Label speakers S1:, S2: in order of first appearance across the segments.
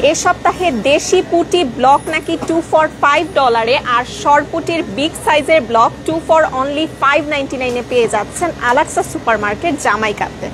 S1: এই সপ্তাহে দেশি পুটি ব্লক নাকি 2 for $5 আর শর্ট পুটির বিগ সাইজের ব্লক 2 for only $5.99 পেয়ে যাচ্ছেন আলাক্সা সুপারমার্কেট জামাইকাতে।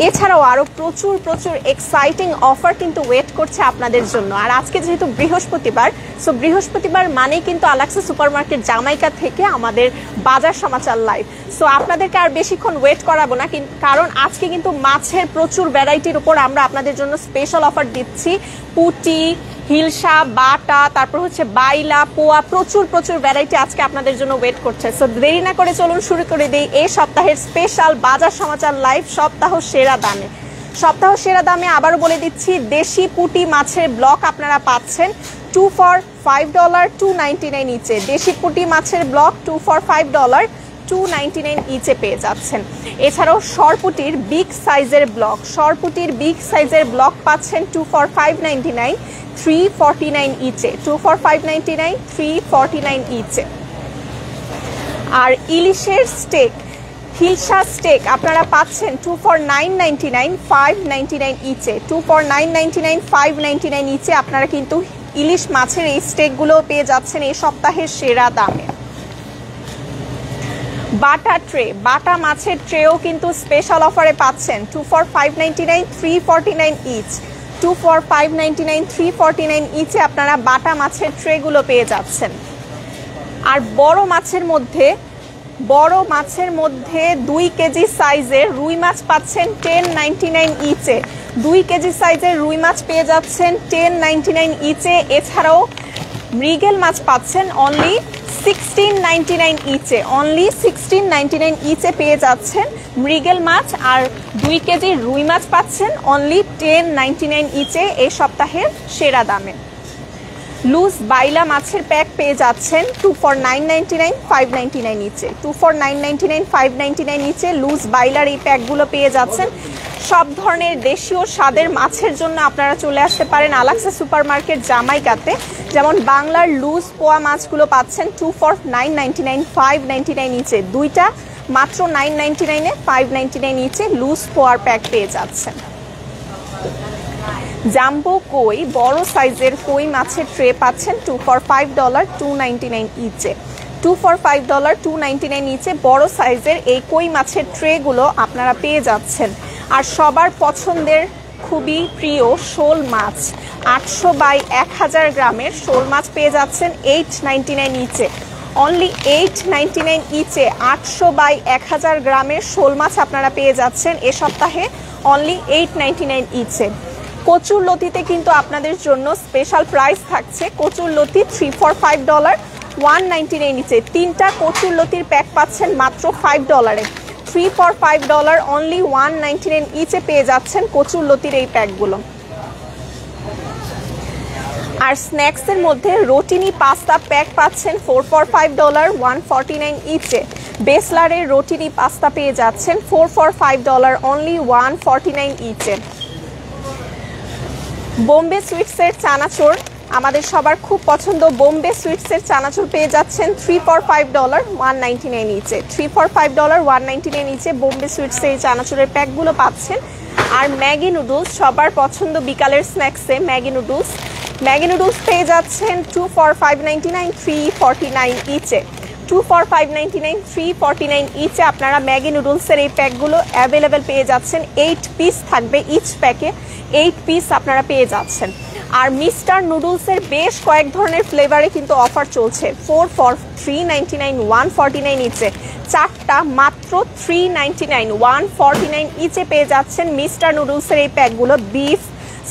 S1: এছাড়াও আরো প্রচুর প্রচুর এক্সাইটিং অফার কিন্তু ওয়েট করছে আপনাদের জন্য। আর আজকে যেহেতু বৃহস্পতিবার, সো বৃহস্পতিবার মানেই কিন্তু আলাক্সা সুপারমার্কেট জামাইকা থেকে আমাদের বাজার সমাচার লাইভ। সো আপনাদেরকে আর বেশিক্ষণ ওয়েট করাবো না, কারণ আজকে কিন্তু মাছের প্রচুর ভ্যারাইটির উপর আমরা আপনাদের জন্য স্পেশাল অফার দিচ্ছি। পুটি, হিলসা, বাটা, তারপর হচ্ছে বাইলা, পোয়া, প্রচুর প্রচুর ভ্যারাইটি আজকে আপনাদের জন্য ওয়েট করছে। সো দেরি না করে চলুন শুরু করে দিই এই সপ্তাহের স্পেশাল বাজার সমাচার লাইভ সপ্তাহ সেরা দামে। সপ্তাহ সেরা দামে আবারও বলে দিচ্ছি, দেশি পুটি মাছের ব্লক আপনারা পাচ্ছেন 2 for $5 $2.99 ইচে। দেশি পুটি মাছের ব্লক 2 for $5 $2.99 ইচে পেয়ে যাচ্ছেন। এছাড়াও সরপুটির বিগ সাইজের ব্লক, সরপুটির বিগ সাইজের ব্লক পাচ্ছেন 2 for $5.99 $3.49 ইচে। 2 for $5.99 $3.49 ইচে। আর ইলিশের স্টেক, হিলসা স্টেক আপনারা পাচ্ছেন 2 for $9.99 $5.99 ইচে। 2 for $9.99 $5.99 ইচে আপনারা কিন্তু ইলিশ মাছের এই স্টেকগুলো পেয়ে যাচ্ছেন এই সপ্তাহের সেরা দামে। বাটা ট্রে, বাটা মাছের ট্রেও কিন্তু স্পেশাল অফারে পাচ্ছেন 2 for $5.99 $3.49 ইচ। 2 for $5.99 $3.49 ইচে আপনারা বাটা মাছের ট্রেগুলো পেয়ে যাচ্ছেন। আর বড় মাছের মধ্যে 2 কেজি সাইজের রুই মাছ পাচ্ছেন 10.99 ইচে। 2 কেজি সাইজের রুই মাছ পেয়ে যাচ্ছেন 10.99 ইচে। এছাড়াও মৃগেল মাছ পাচ্ছেন অনলি 16.99 ইচে। অনলি 16.99 ইচে পেয়ে যাচ্ছেন মৃগেল মাছ। আর 2 কেজি রুই মাছ পাচ্ছেন অনলি 10.99 ইচে এই সপ্তাহের সেরা দামে। লুজ বাইলা মাছের প্যাক পেয়ে যাচ্ছেন 2 for $9.99 $5.99 ইচে। 2 for $9.99 $5.99 ইচে লুজ বাইলার এই প্যাকগুলো পেয়ে যাচ্ছেন। সব ধরনের দেশীয় স্বাদের মাছের জন্য আপনারা চলে আসতে পারেন আলাক্সা সুপারমার্কেট জামাইকাতে। যেমন বাংলার লুজ পোয়া মাছগুলো পাচ্ছেন 2 for $9.99 $5.99 ইচে। দুইটা মাত্র $9.99 $5.99 ইচে লুজ পোয়ার প্যাক পেয়ে যাচ্ছেন। জাম্বো কই, বড় সাইজের কই মাছের ট্রে পাচ্ছেন 2 for $5 $2.99 ইচে। 2 for $5 $2.99 ইচে বড় সাইজের এই কই মাছের ট্রেগুলো আপনারা পেয়ে যাচ্ছেন। আর সবার পছন্দের খুবই প্রিয় শোল মাছ, 800 বাই 1000 গ্রামের শোল মাছ পেয়ে যাচ্ছেন 8.99 ইচে। অনলি 8.99 ইচে 800 বাই 1000 গ্রামের শোল মাছ আপনারা পেয়ে যাচ্ছেন এ সপ্তাহে অনলি 8.99 ইচে। কচুর লতিতে কিন্তু আপনাদের জন্য স্পেশাল প্রাইস থাকছে। কচুর লতি 3 for $5 $1.99 ইচে। 3টা কচুর লতির প্যাক পাচ্ছেন মাত্র $5 এ। 3 for $5 অনলি $1.99 ইচে পেয়ে যাচ্ছেন কচুর লতির এই প্যাকগুলো। আর স্ন্যাক্সের মধ্যে রোটিনি পাস্তা প্যাক পাচ্ছেন 4 for $5 $1.49 ইচে। বেসলারের রোটিনি পাস্তা পেয়ে যাচ্ছেন 4 for $5 অনলি $1.49 ইচে। বোম্বে সুইটসের চানাচুর, আমাদের সবার খুব পছন্দ বোম্বে সুইটসের চানাচুর পেয়ে যাচ্ছেন 3 for $5 $1.99 ইচে। 3 for $5 $1.99 ইচে বোম্বে সুইটসের এই চানাচুরের প্যাকগুলো পাচ্ছেন। আর ম্যাগি নুডলস, সবার পছন্দ বিকালের স্ন্যাক্সে ম্যাগি নুডলস পেয়ে যাচ্ছেন 2 for $5.99 $3.49 ইচে। 2 for $5.99 $3.49 ইচে আপনারা ম্যাগি নুডলসের এই প্যাকগুলো অ্যাভেলেবেল পেয়ে যাচ্ছেন। 8 পিস থাকবে ইচ প্যাকে, 8 পিস আপনারা পেয়ে যাচ্ছেন। আর মিস্টার নুডলসের বেশ কয়েক ধরনের ফ্লেভারে কিন্তু অফার চলছে। 4 for $3.99 $1.49 ইচে। 4টা মাত্র $3.99 $1.49 ইচে পেয়ে যাচ্ছেন মিস্টার নুডলসের এই প্যাকগুলো। বিফ,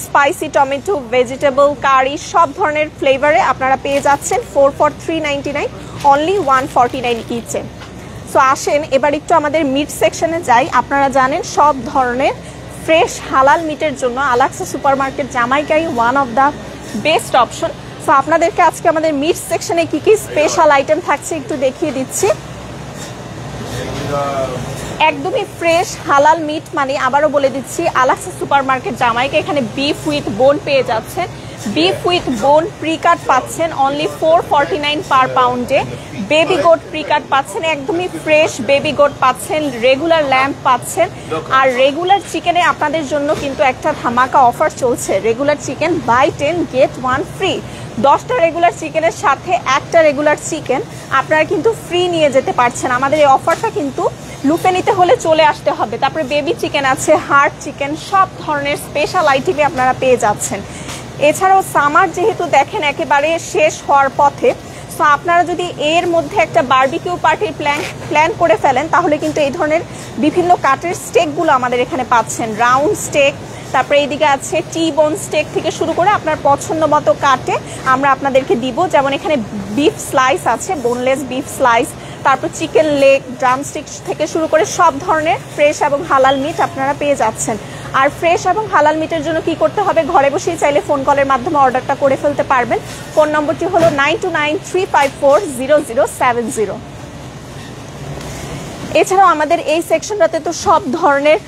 S1: স্পাইসি টমেটো, ভেজিটেবল, কারি সব ধরনের ফ্লেভারে আপনারা পেয়ে যাচ্ছেন 4 for $3.99 অনলি $1.49 ইচে। সো আসেন এবার একটু আমাদের মিট সেকশনে যাই। আপনারা জানেন সব ধরনের ফ্রেশ হালাল মিটের জন্য আলাক্সা সুপারমার্কেট জামাইকাই one of the best option. So আপনাদেরকে আজকে আমাদের মিট সেকশনে কি কি স্পেশাল আইটেম থাকছে একটু দেখিয়ে দিচ্ছি। একদমই ফ্রেশ হালাল মিট মানে আবারও বলে দিচ্ছি আলাক্সা সুপারমার্কেট জামাইকা। এখানে বিফ উইথ বোন পেয়ে যাচ্ছেন, বিফ উইথ বোন প্রি কাট পাচ্ছেন অনলি 449 পার পাউন্ডে। বেবি গোট প্রি কাট পাচ্ছেন, একদমই ফ্রেশ বেবি গোট পাচ্ছেন। রেগুলার ল্যাম্প পাচ্ছেন। আর রেগুলার চিকেনে আপনাদের জন্য কিন্তু একটা ধামাকা অফার চলছে। Regular chicken buy 10 get 1 free. 10টা রেগুলার চিকেনের সাথে একটা রেগুলার চিকেন আপনারা কিন্তু ফ্রি নিয়ে যেতে পারছেন। আমাদের এই অফারটা কিন্তু লুপে নিতে হলে চলে আসতে হবে। তারপরে বেবি চিকেন আছে, হার্ট চিকেন, সব ধরনের স্পেশাল আইটেমে আপনারা পেয়ে যাচ্ছেন। এছাড়াও সামার যেহেতু দেখেন একেবারে শেষ হওয়ার পথে, সো আপনারা যদি এর মধ্যে একটা বারবিকিউ পার্টির প্ল্যান করে ফেলেন তাহলে কিন্তু এই ধরনের বিভিন্ন কাটের স্টেকগুলো আমাদের এখানে পাচ্ছেন। রাউন্ড স্টেক, তারপরে এইদিকে আছে টি বোন স্টেক থেকে শুরু করে আপনার পছন্দ মতো কাটে আমরা আপনাদেরকে দিব। যেমন এখানে বিফ স্লাইস আছে, বোনলেস বিফ স্লাইস, তারপর চিকেন লেগ, ড্রামস্টিক থেকে শুরু করে সব ধরনের ফ্রেশ এবং হালাল মিট আপনারা পেয়ে যাচ্ছেন। আর ফ্রেশ এবং হালাল মিটের জন্য কি করতে হবে, ঘরে বসেই চাইলে ফোন কলের মাধ্যমে অর্ডারটা করে ফেলতে পারবেন। ফোন নম্বরটি হলো 9293540070। এছাড়াও আমাদের এই সেকশনটাতে তো সব ধরনের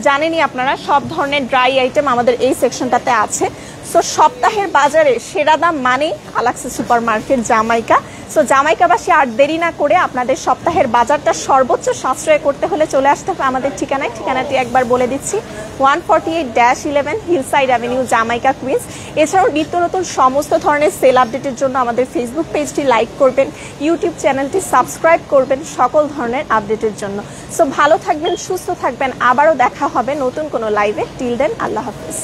S1: জানেনই আপনারা, সব ধরনের ড্রাই আইটেম আমাদের এই সেকশনটাতে আছে। সো সপ্তাহের বাজারে সেরা দাম মানেই আলাক্সা সুপার মার্কেট জামাইকা। সো জামাইকাবাসী আর দেরি না করে আপনাদের সপ্তাহের বাজারটা সর্বোচ্চ সাশ্রয় করতে হলে চলে আসতে হবে আমাদের ঠিকানায়। ঠিকানাটি একবার বলে দিচ্ছি, 148-11 হিলসাইড অ্যাভিনিউ, জামাইকা, কুইন্স। এছাড়াও নিত্য নতুন সমস্ত ধরনের সেল আপডেটের জন্য আমাদের ফেসবুক পেজটি লাইক করবেন, ইউটিউব চ্যানেলটি সাবস্ক্রাইব করবেন সকল ধরনের আপডেটের জন্য। সো ভালো থাকবেন, সুস্থ থাকবেন, আবারও দেখা হবে নতুন কোনো লাইভে। টিল দেন, আল্লাহ হাফিজ।